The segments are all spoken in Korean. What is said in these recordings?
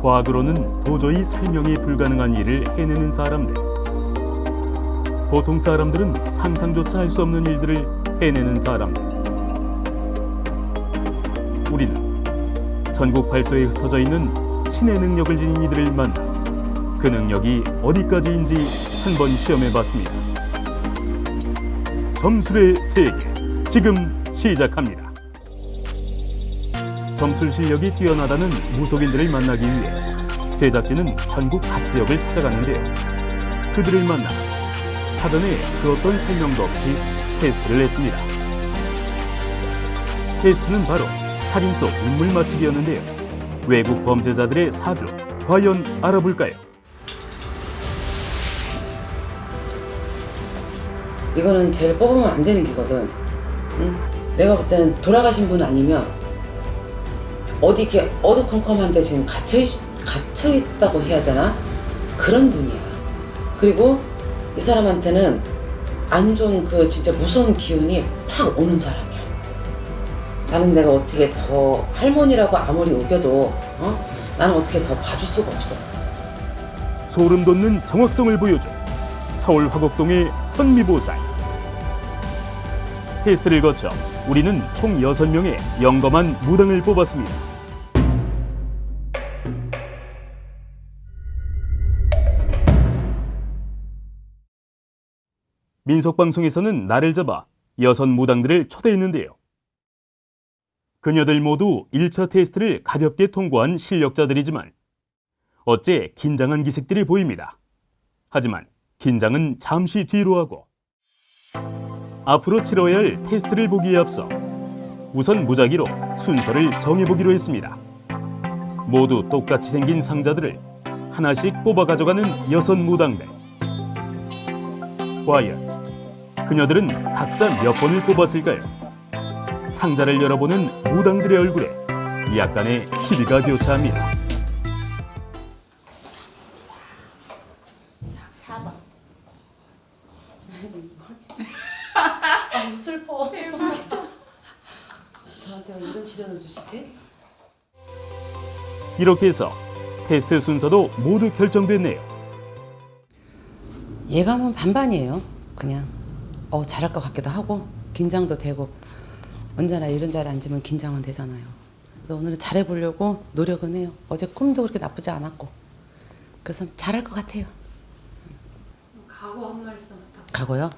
과학으로는 도저히 설명이 불가능한 일을 해내는 사람들. 보통 사람들은 상상조차 할 수 없는 일들을 해내는 사람들. 우리는 전국 팔도에 흩어져 있는 신의 능력을 지닌 이들을 만나 그 능력이 어디까지인지 한번 시험해봤습니다. 점술의 세계, 지금 시작합니다. 점술 실력이 뛰어나다는 무속인들을 만나기 위해 제작진은 전국 각 지역을 찾아가는데요. 그들을 만나 사전에 그 어떤 설명도 없이 테스트를 했습니다. 테스트는 바로 살인 속 인물 맞추기였는데요. 외국 범죄자들의 사주, 과연 알아볼까요? 이거는 제일 뽑으면 안 되는 기거든. 응? 내가 볼 때는 돌아가신 분 아니면 어디 이렇게 어두컴컴한데 지금 갇혀있다고 해야 되나? 그런 분이야. 그리고 이 사람한테는 안 좋은 그 진짜 무서운 기운이 팍 오는 사람이야. 나는 내가 어떻게 더 할머니라고 아무리 우겨도 나는 어떻게 더 봐줄 수가 없어. 소름 돋는 정확성을 보여준 서울 화곡동의 선미보살. 테스트를 거쳐 우리는 총 6명의 영검한 무당을 뽑았습니다. 민속방송에서는 나를 잡아 6 무당들을 초대했는데요. 그녀들 모두 1차 테스트를 가볍게 통과한 실력자들이지만 어째 긴장한 기색들이 보입니다. 하지만 긴장은 잠시 뒤로 하고 앞으로 치러야 할 테스트를 보기에 앞서 우선 무작위로 순서를 정해보기로 했습니다. 모두 똑같이 생긴 상자들을 하나씩 뽑아 가져가는 6 무당들. 과연 그녀들은 각자 몇 번을 뽑았을까요? 상자를 열어보는 무당들의 얼굴에 약간의 희비가 교차합니다. 4번. 슬퍼. 저한테 이런 지령을 주시지? 이렇게 해서 테스트 순서도 모두 결정됐네요. 예감은 반반이에요. 그냥 잘할 것 같기도 하고 긴장도 되고 언제나 이런 자리에 앉으면 긴장은 되잖아요. 그래서 오늘은 잘해보려고 노력은 해요. 어제 꿈도 그렇게 나쁘지 않았고 그래서 잘할 것 같아요. 각오 한 말씀 부탁드립니다. 각오요?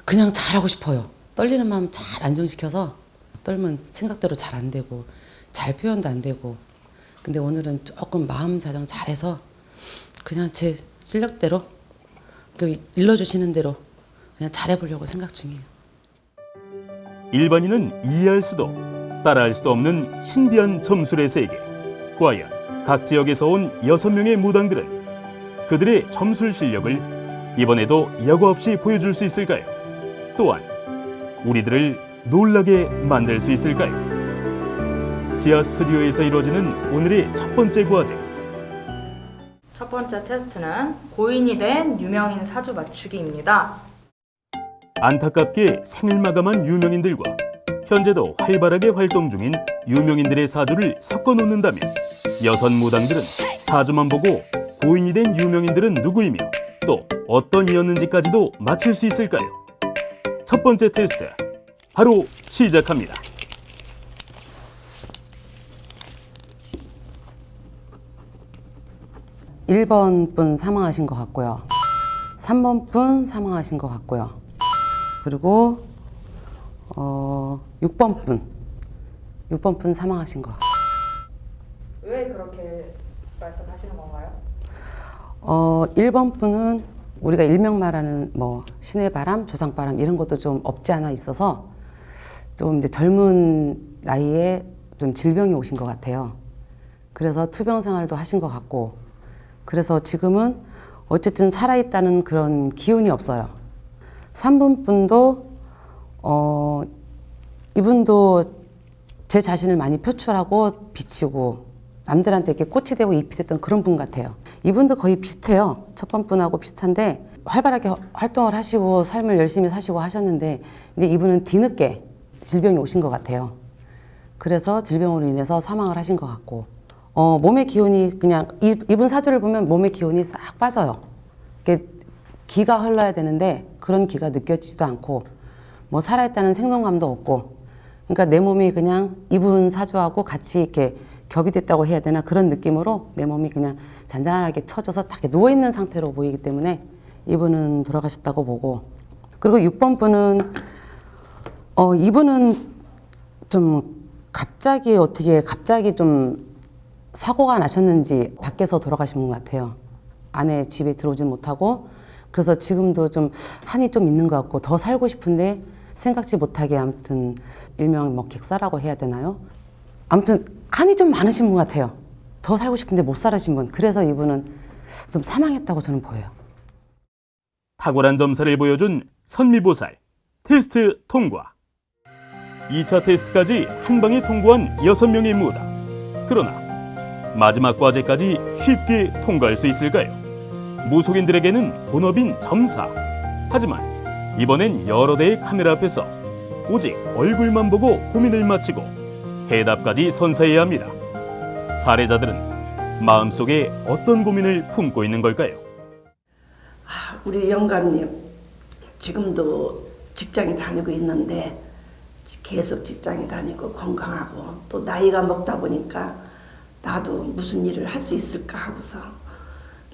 그냥 잘하고 싶어요. 떨리는 마음 잘 안정시켜서 떨면 생각대로 잘 안 되고 잘 표현도 안 되고 근데 오늘은 조금 마음 자정 잘해서 그냥 제 실력대로 일러주시는 대로 그냥 잘해보려고 생각 중이에요. 일반인은 이해할 수도 따라할 수도 없는 신비한 점술의 세계. 과연 각 지역에서 온 6명의 무당들은 그들의 점술 실력을 이번에도 여과 없이 보여줄 수 있을까요? 또한 우리들을 놀라게 만들 수 있을까요? 지하 스튜디오에서 이루어지는 오늘의 첫 번째 과제. 첫 번째 테스트는 고인이 된 유명인 사주 맞추기입니다. 안타깝게 생을 마감한 유명인들과 현재도 활발하게 활동 중인 유명인들의 사주를 섞어 놓는다면 6 무당들은 사주만 보고 고인이 된 유명인들은 누구이며 또 어떤 이였는지까지도 맞힐 수 있을까요? 첫 번째 테스트 바로 시작합니다. 일 번 분 사망하신 것 같고요. 3번 분 사망하신 것 같고요. 그리고 6번 분 사망하신 것 같아요. 왜 그렇게 말씀하시는 건가요? 1번 분은 우리가 일명 말하는 신의 바람, 조상바람 이런 것도 좀 없지 않아 있어서 좀 이제 젊은 나이에 좀 질병이 오신 것 같아요. 그래서 투병 생활도 하신 것 같고 그래서 지금은 어쨌든 살아있다는 그런 기운이 없어요. 3번 분도 이분도 제 자신을 많이 표출하고 비치고 남들한테 이렇게 꽃이 되고 잎이 됐던 그런 분 같아요. 이분도 거의 비슷해요. 첫 번 분하고 비슷한데 활발하게 활동을 하시고 삶을 열심히 사시고 하셨는데 이제 이분은 뒤늦게 질병이 오신 것 같아요. 그래서 질병으로 인해서 사망을 하신 것 같고 몸의 기운이 그냥 이분 사주를 보면 몸의 기운이 싹 빠져요. 이게 기가 흘러야 되는데 그런 기가 느껴지지도 않고 뭐 살아있다는 생동감도 없고 그러니까 내 몸이 그냥 이분 사주하고 같이 이렇게 겹이 됐다고 해야 되나 그런 느낌으로 내 몸이 그냥 잔잔하게 처져서 딱 이렇게 누워있는 상태로 보이기 때문에 이분은 돌아가셨다고 보고 그리고 6번 분은 이분은 좀 갑자기 좀 사고가 나셨는지 밖에서 돌아가신 것 같아요. 안에 집에 들어오지 못하고 그래서 지금도 좀 한이 좀 있는 것 같고 더 살고 싶은데 생각지 못하게 아무튼 일명 뭐 객사라고 해야 되나요? 아무튼 한이 좀 많으신 분 같아요. 더 살고 싶은데 못 살으신 분. 그래서 이분은 좀 사망했다고 저는 보여요. 탁월한 점사를 보여준 선미보살 테스트 통과. 2차 테스트까지 한 방에 통과한 6명의 무당. 그러나 마지막 과제까지 쉽게 통과할 수 있을까요? 무속인들에게는 본업인 점사. 하지만 이번엔 여러 대의 카메라 앞에서 오직 얼굴만 보고 고민을 마치고 해답까지 선사해야 합니다. 사례자들은 마음속에 어떤 고민을 품고 있는 걸까요? 우리 영감님 지금도 직장에 다니고 있는데 계속 직장에 다니고 건강하고 또 나이가 먹다 보니까 나도 무슨 일을 할 수 있을까 하고서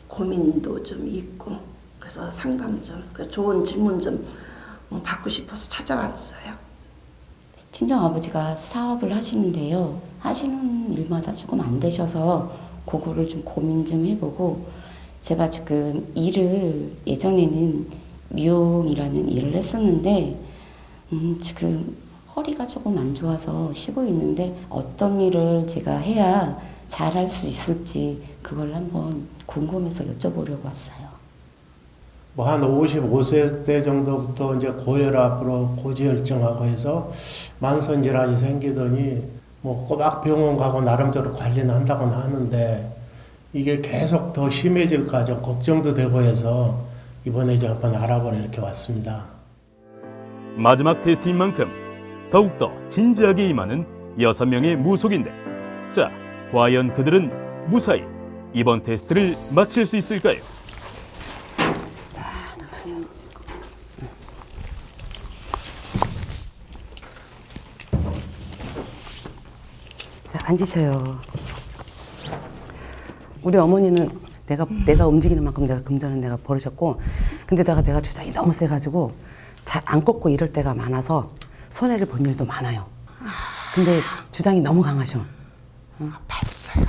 고민도 좀 있고 그래서 상담 좀 좋은 질문 좀 받고 싶어서 찾아왔어요. 친정아버지가 사업을 하시는데요. 하시는 일마다 조금 안 되셔서 그거를 좀 고민 좀 해보고 제가 지금 일을 예전에는 미용이라는 일을 했었는데 지금 허리가 조금 안 좋아서 쉬고 있는데 어떤 일을 제가 해야 잘할 수 있을지 그걸 한번 궁금해서 여쭤보려고 왔어요. 뭐 한 55세 때 정도부터 이제 고혈압으로 고지혈증하고 해서 만성 질환이 생기더니 뭐 꼬박 병원 가고 나름대로 관리는 한다고는 하는데 이게 계속 더 심해질까 좀 걱정도 되고 해서 이번에 이제 한번 알아보러 이렇게 왔습니다. 마지막 테스트인 만큼 더욱더 진지하게 임하는 6명의 무속인들. 자, 과연 그들은 무사히 이번 테스트를 마칠 수 있을까요? 자, 앉으셔요. 우리 어머니는 내가 움직이는 만큼 내가 금전은 내가 버리셨고 근데다가 내가 주장이 너무 세가지고 잘 안 꺾고 이럴 때가 많아서 손해를 본 일도 많아요. 근데 주장이 너무 강하셔. 봤어요.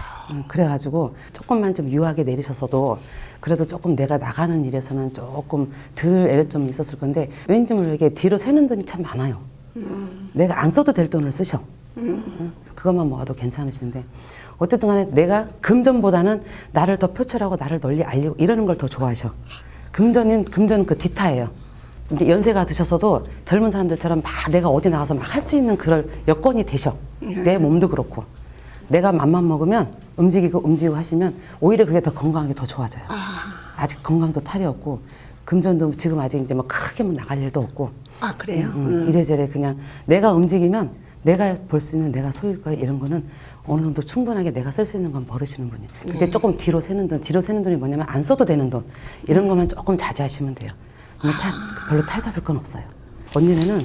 그래가지고 조금만 좀 유하게 내리셨어도 그래도 조금 내가 나가는 일에서는 조금 덜 애를 좀 있었을 건데 왠지 모르게 뒤로 새는 돈이 참 많아요. 내가 안 써도 될 돈을 쓰셔. 그것만 모아도 괜찮으신데 어쨌든 간에 내가 금전보다는 나를 더 표출하고 나를 널리 알리고 이러는 걸 더 좋아하셔. 금전은 그 뒤타예요. 이제 연세가 드셔서도 젊은 사람들처럼 막 내가 어디 나가서 막 할 수 있는 그럴 여건이 되셔. 내 몸도 그렇고. 내가 맘만 먹으면 움직이고 하시면 오히려 그게 더 건강하게 더 좋아져요. 아직 건강도 탈이 없고 금전도 지금 아직 이제 뭐 크게 뭐 나갈 일도 없고. 아 그래요? 이래저래 그냥 내가 움직이면 내가 볼 수 있는 내가 소유가 이런 거는 어느 정도 충분하게 내가 쓸 수 있는 건 버리시는 분이에요. 근데 조금 뒤로 새는 돈이 뭐냐면 안 써도 되는 돈 이런 거만 조금 자제하시면 돼요. 별로 탈 잡을 건 없어요. 언니네는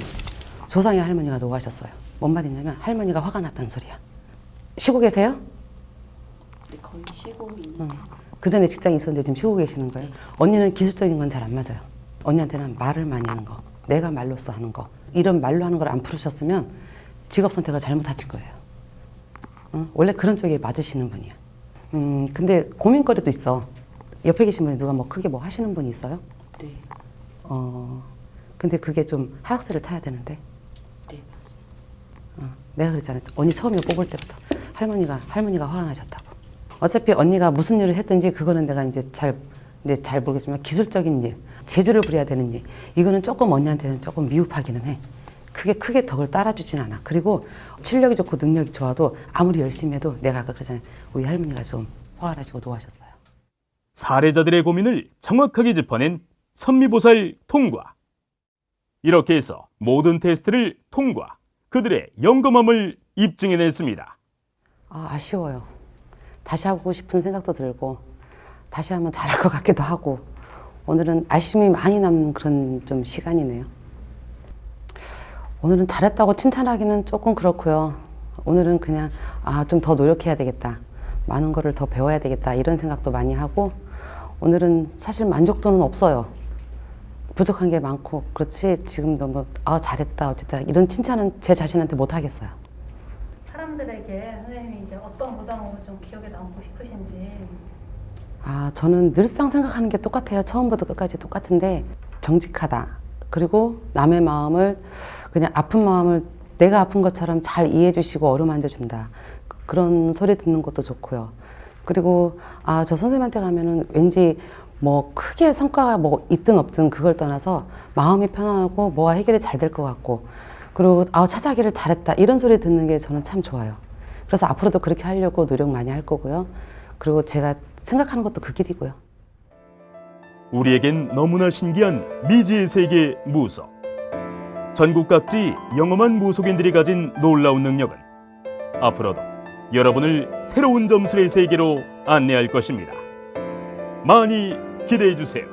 조상의 할머니가 노하셨어요. 뭔 말이냐면 할머니가 화가 났다는 소리야. 쉬고 계세요? 거의 쉬고 있는 그 전에 직장이 있었는데 지금 쉬고 계시는 거예요? 언니는 기술적인 건 잘 안 맞아요. 언니한테는 말을 많이 하는 거, 내가 말로써 하는 거 이런 말로 하는 걸 안 풀으셨으면 직업 선택을 잘못하실 거예요. 원래 그런 쪽에 맞으시는 분이야. 근데 고민거리도 있어. 옆에 계신 분이 누가 뭐 크게 뭐 하시는 분이 있어요? 네, 근데 그게 좀 하락세를 타야 되는데. 네 맞습니다. 내가 그랬잖아. 언니 처음에 뽑을 때부터 할머니가 화가 나셨다고. 어차피 언니가 무슨 일을 했든지 그거는 내가 이제 잘 모르겠지만 기술적인 일, 재주를 부려야 되는 일, 이거는 조금 언니한테는 조금 미흡하기는 해. 크게 덕을 따라주진 않아. 그리고 실력이 좋고 능력이 좋아도 아무리 열심히 해도 내가 아까 그러잖아요. 우리 할머니가 좀 화가 나시고 노하셨어요. 사례자들의 고민을 정확하게 짚어낸 선미보살 통과. 이렇게 해서 모든 테스트를 통과, 그들의 영검함을 입증해냈습니다. 아쉬워요. 다시 하고 싶은 생각도 들고 다시 하면 잘할 것 같기도 하고 오늘은 아쉬움이 많이 남는 그런 좀 시간이네요. 오늘은 잘했다고 칭찬하기는 조금 그렇고요. 오늘은 그냥 좀 더 노력해야 되겠다. 많은 거를 더 배워야 되겠다. 이런 생각도 많이 하고 오늘은 사실 만족도는 없어요. 부족한 게 많고 그렇지 지금도 뭐 잘했다 어쨌다 이런 칭찬은 제 자신한테 못 하겠어요. 사람들에게 선생님이 이제 어떤 무당으로 좀 기억에 남고 싶으신지. 저는 늘상 생각하는 게 똑같아요. 처음부터 끝까지 똑같은데 정직하다. 그리고 남의 마음을 그냥 아픈 마음을 내가 아픈 것처럼 잘 이해해 주시고 어루만져 준다. 그런 소리 듣는 것도 좋고요. 그리고 저 선생님한테 가면은 왠지 뭐 크게 성과가 뭐 있든 없든 그걸 떠나서 마음이 편안하고 뭐가 해결이 잘 될 것 같고 그리고 찾아가기를 잘했다 이런 소리 듣는 게 저는 참 좋아요. 그래서 앞으로도 그렇게 하려고 노력 많이 할 거고요. 그리고 제가 생각하는 것도 그 길이고요. 우리에겐 너무나 신기한 미지의 세계 무속. 전국 각지 영험한 무속인들이 가진 놀라운 능력은 앞으로도 여러분을 새로운 점술의 세계로 안내할 것입니다. 많이 기대해 주세요.